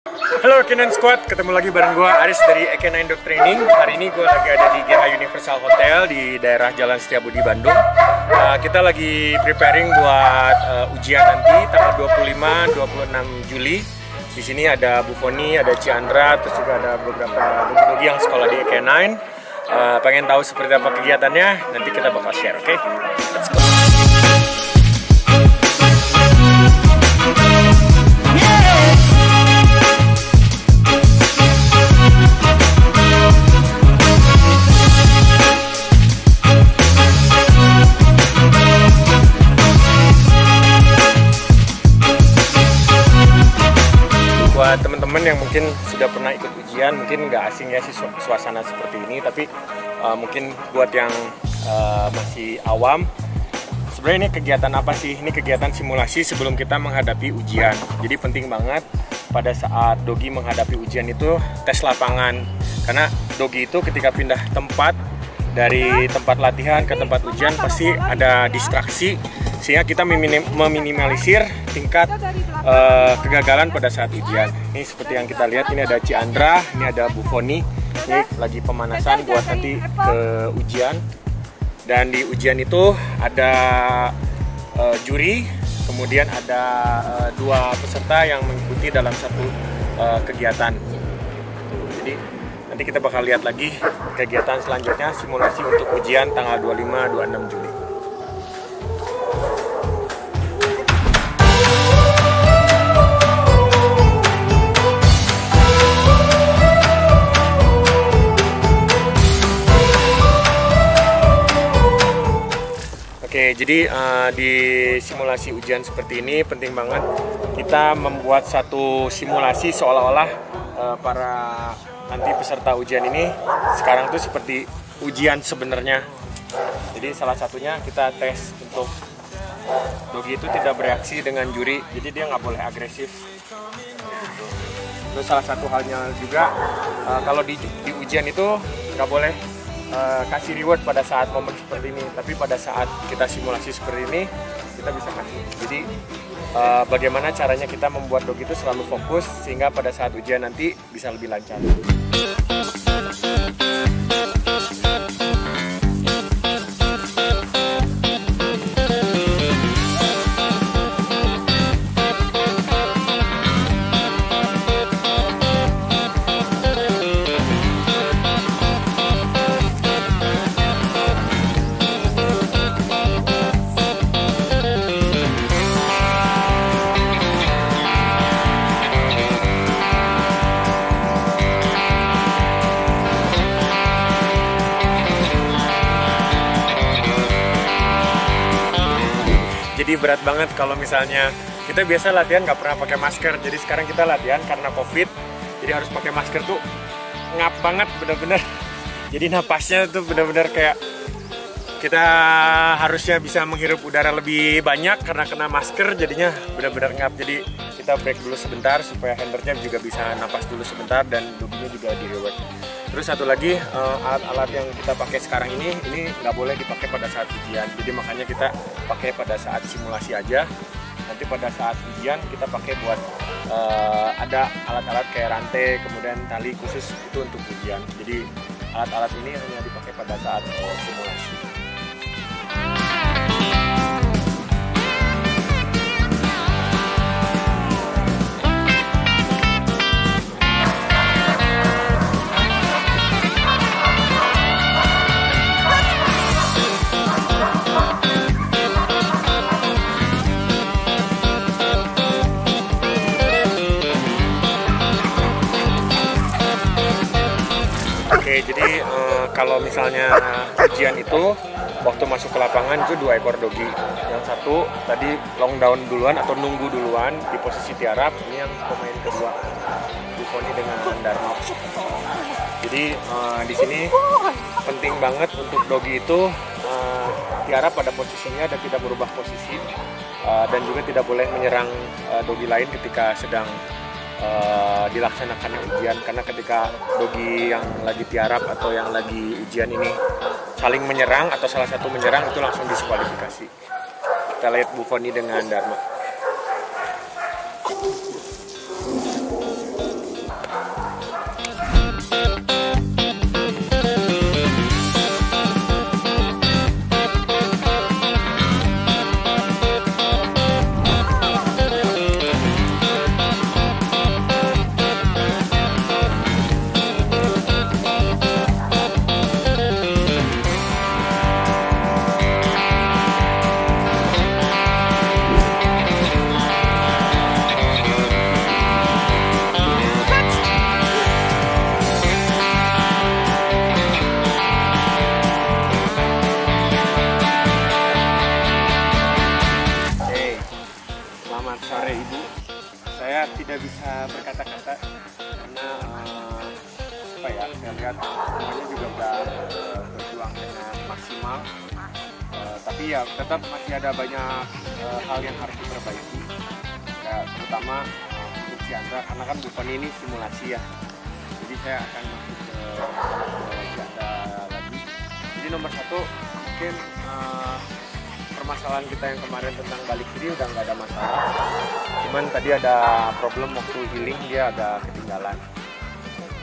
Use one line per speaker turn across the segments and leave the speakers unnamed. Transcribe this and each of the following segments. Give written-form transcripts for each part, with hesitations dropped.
Halo Kenan Squad, ketemu lagi bareng gue Aris dari Ekenine Dog Training. Hari ini gue lagi ada di GH Universal Hotel di daerah Jalan Setiabudi, Bandung. Kita lagi preparing buat ujian nanti tanggal 25-26 Juli. Di sini ada Bu Foni, ada Ciandra, terus juga ada beberapa dogi yang sekolah di Ekenine. Pengen tahu seperti apa kegiatannya, nanti kita bakal share, oke? Let's go! Buat teman-teman yang mungkin sudah pernah ikut ujian, mungkin nggak asing ya sih suasana seperti ini, tapi mungkin buat yang masih awam, sebenarnya ini kegiatan apa sih? Ini kegiatan simulasi sebelum kita menghadapi ujian. Jadi penting banget pada saat dogi menghadapi ujian itu tes lapangan, karena dogi itu ketika pindah tempat dari tempat latihan ke tempat ujian pasti ada distraksi, sehingga kita meminimalisir tingkat kegagalan pada saat ujian. Ini seperti yang kita lihat, ini ada Ciandra, ini ada Bu Foni, ini lagi pemanasan buat nanti ke ujian. Dan di ujian itu ada juri, kemudian ada dua peserta yang mengikuti dalam satu kegiatan. Jadi nanti kita bakal lihat lagi kegiatan selanjutnya, simulasi untuk ujian tanggal 25-26 Juli. Oke, jadi di simulasi ujian seperti ini penting banget kita membuat satu simulasi seolah-olah para nanti peserta ujian ini sekarang tuh seperti ujian sebenarnya. Jadi salah satunya kita tes untuk dogi itu tidak bereaksi dengan juri, jadi dia nggak boleh agresif. Terus salah satu halnya juga kalau di ujian itu nggak boleh kasih reward pada saat momen seperti ini, tapi pada saat kita simulasi seperti ini kita bisa kasih. Jadi bagaimana caranya kita membuat dogi itu selalu fokus sehingga pada saat ujian nanti bisa lebih lancar. Jadi berat banget kalau misalnya kita biasa latihan nggak pernah pakai masker. Jadi sekarang kita latihan karena COVID, jadi harus pakai masker tuh ngap banget bener-bener. Jadi napasnya tuh bener-bener kayak kita harusnya bisa menghirup udara lebih banyak karena kena masker, jadinya bener-bener ngap. Jadi kita break dulu sebentar supaya handlernya juga bisa napas dulu sebentar dan doginya juga di reward. Terus satu lagi, alat-alat yang kita pakai sekarang ini nggak boleh dipakai pada saat ujian. Jadi makanya kita pakai pada saat simulasi aja. Nanti pada saat ujian kita pakai buat ada alat-alat kayak rantai, kemudian tali khusus itu untuk ujian. Jadi alat-alat ini hanya dipakai pada saat simulasi. Oke, jadi kalau misalnya ujian itu waktu masuk ke lapangan itu 2 ekor dogi. Yang satu tadi long down duluan atau nunggu duluan di posisi tiarap. Ini yang pemain kedua, Bu Foni dengan Dharma. Jadi di sini penting banget untuk dogi itu tiarap pada posisinya dan tidak berubah posisi, dan juga tidak boleh menyerang dogi lain ketika sedang dilaksanakan ujian, karena ketika dogi yang lagi tiarap atau yang lagi ujian ini saling menyerang atau salah satu menyerang, itu langsung diskualifikasi. Kita lihat Bu Foni dengan Dharma. lihat semuanya juga udah berjuang dengan maksimal. Tapi ya tetap masih ada banyak hal yang harus diperbaiki. Ya, terutama untuk Ciandra, karena kan Buffoni ini simulasi ya. Jadi saya akan masuk ke Ciandra lagi. Jadi nomor satu mungkin permasalahan kita yang kemarin tentang balik kiri udah nggak ada masalah. Cuman tadi ada problem waktu healing, dia ada ketinggalan.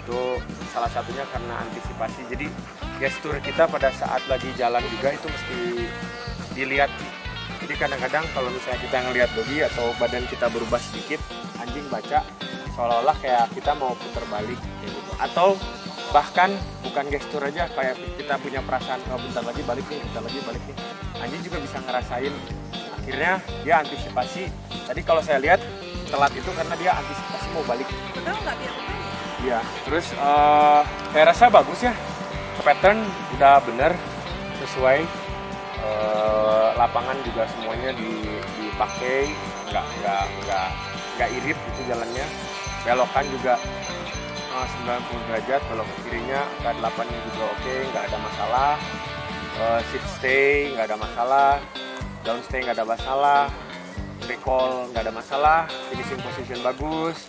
Itu salah satunya karena antisipasi. Jadi gestur kita pada saat lagi jalan juga itu mesti dilihat. Jadi kadang-kadang kalau misalnya kita ngelihat dogi atau badan kita berubah sedikit, anjing baca seolah-olah kayak kita mau putar balik kayak gitu. Atau bahkan bukan gestur aja, kayak kita punya perasaan oh bentar lagi balik nih, bentar lagi balik nih. Anjing juga bisa ngerasain. Akhirnya dia antisipasi. Tadi kalau saya lihat telat itu karena dia antisipasi mau balik.
Betul nggak dia?
Iya. Terus saya rasa bagus ya. Pattern udah bener sesuai. Lapangan juga semuanya dipakai, nggak irit itu jalannya. Belokan juga 90 derajat, belok ke kirinya ke 8-nya juga oke, nggak ada masalah. Shift stay nggak ada masalah, down stay nggak ada masalah, recall nggak ada masalah, finishing position bagus,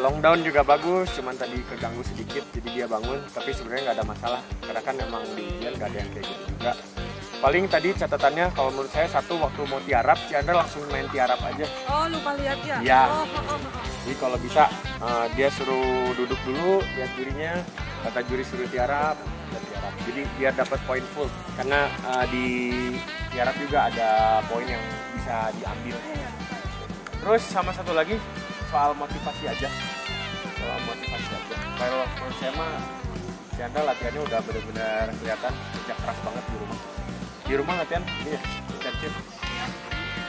long down juga bagus, cuman tadi keganggu sedikit jadi dia bangun, tapi sebenarnya nggak ada masalah karena kan emang di ujian nggak ada yang kayak gitu juga. Paling tadi catatannya kalau menurut saya satu, waktu mau tiarap Ciandra langsung main tiarap aja.
Oh lupa lihat ya?
Iya.
Oh.
Jadi kalau bisa dia suruh duduk dulu, lihat jurinya, kata juri suruh tiarap, dan tiarap. Jadi biar dapat poin full, karena di tiarap juga ada poin yang bisa diambil. Terus sama satu lagi soal motivasi aja. Kalau menurut saya mah Ciandra latihannya udah benar-benar kelihatan kerja keras banget di rumah. Di rumah latihan ini ya, intensif,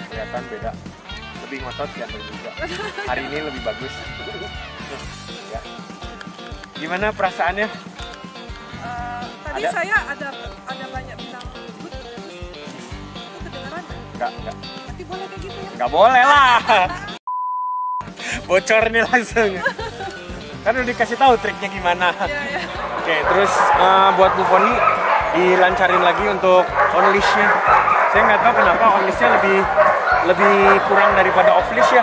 kelihatan beda, lebih ngotot Ciandra juga. Hari ini lebih bagus. Ya. Gimana perasaannya?
Tadi
ada?
Saya ada banyak bilang good, itu kedengaran?
Enggak.
Nanti boleh kayak gitu ya?
Enggak boleh lah. Bocor nih langsung. Kan udah dikasih tahu triknya gimana.
Ya.
Oke, terus buat Buffoni dilancarin lagi untuk on leash-nya. Saya nggak tahu kenapa on leash-nya lebih kurang daripada off leash ya.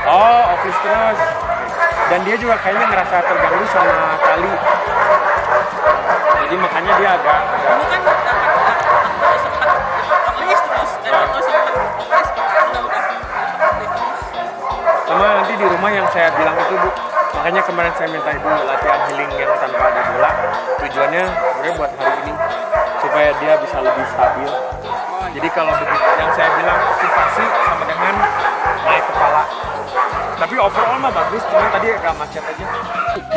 Oh, off leash terus. Dan dia juga kayaknya ngerasa terganggu sama tali. Jadi makanya dia agak
Dulu kan dapat sempat off-leash terus, dan itu sempat off-leash, udah
sama nanti di rumah yang saya bilang itu Bu. Makanya kemarin saya minta Ibu latihan healing yang tanpa ada bola. Tujuannya sebenarnya buat hari ini supaya dia bisa lebih stabil. Jadi kalau yang saya bilang aktivasi sama dengan naik kepala. Tapi overall mah bagus, cuma tadi agak macet aja.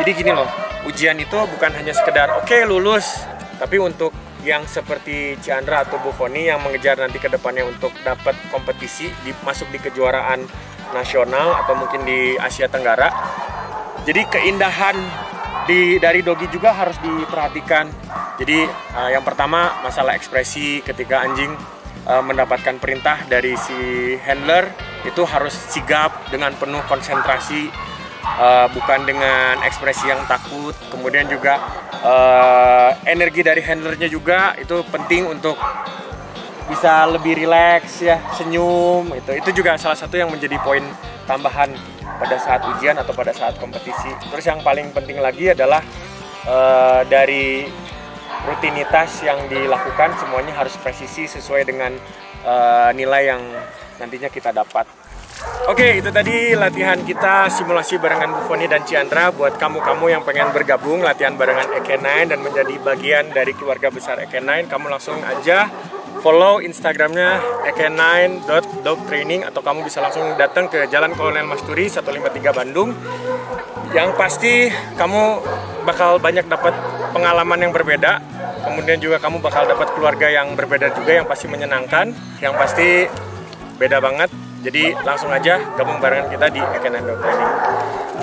Jadi gini loh, ujian itu bukan hanya sekedar oke, lulus, tapi untuk yang seperti Ciandra atau Buffoni yang mengejar nanti ke depannya untuk dapat kompetisi, masuk di kejuaraan nasional atau mungkin di Asia Tenggara. Jadi keindahan dari dogi juga harus diperhatikan. Jadi yang pertama masalah ekspresi ketika anjing mendapatkan perintah dari si handler itu harus sigap dengan penuh konsentrasi, bukan dengan ekspresi yang takut. Kemudian juga energi dari handlernya juga itu penting untuk bisa lebih rileks ya, senyum itu juga salah satu yang menjadi poin tambahan pada saat ujian atau pada saat kompetisi. Terus yang paling penting lagi adalah dari rutinitas yang dilakukan semuanya harus presisi sesuai dengan nilai yang nantinya kita dapat. Oke, itu tadi latihan kita simulasi barengan Buffoni dan Ciandra. Buat kamu-kamu yang pengen bergabung latihan barengan EK9 dan menjadi bagian dari keluarga besar EK9, kamu langsung aja follow Instagramnya ek9.dogtraining atau kamu bisa langsung datang ke Jalan Kolonel Masturi 153 Bandung. Yang pasti kamu bakal banyak dapat pengalaman yang berbeda. Kemudian juga kamu bakal dapat keluarga yang berbeda juga yang pasti menyenangkan. Yang pasti beda banget. Jadi langsung aja gabung barengan kita di EK9 Dog Training.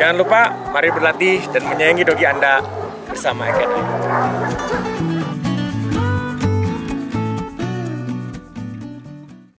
Jangan lupa mari berlatih dan menyayangi dogi Anda bersama EK9.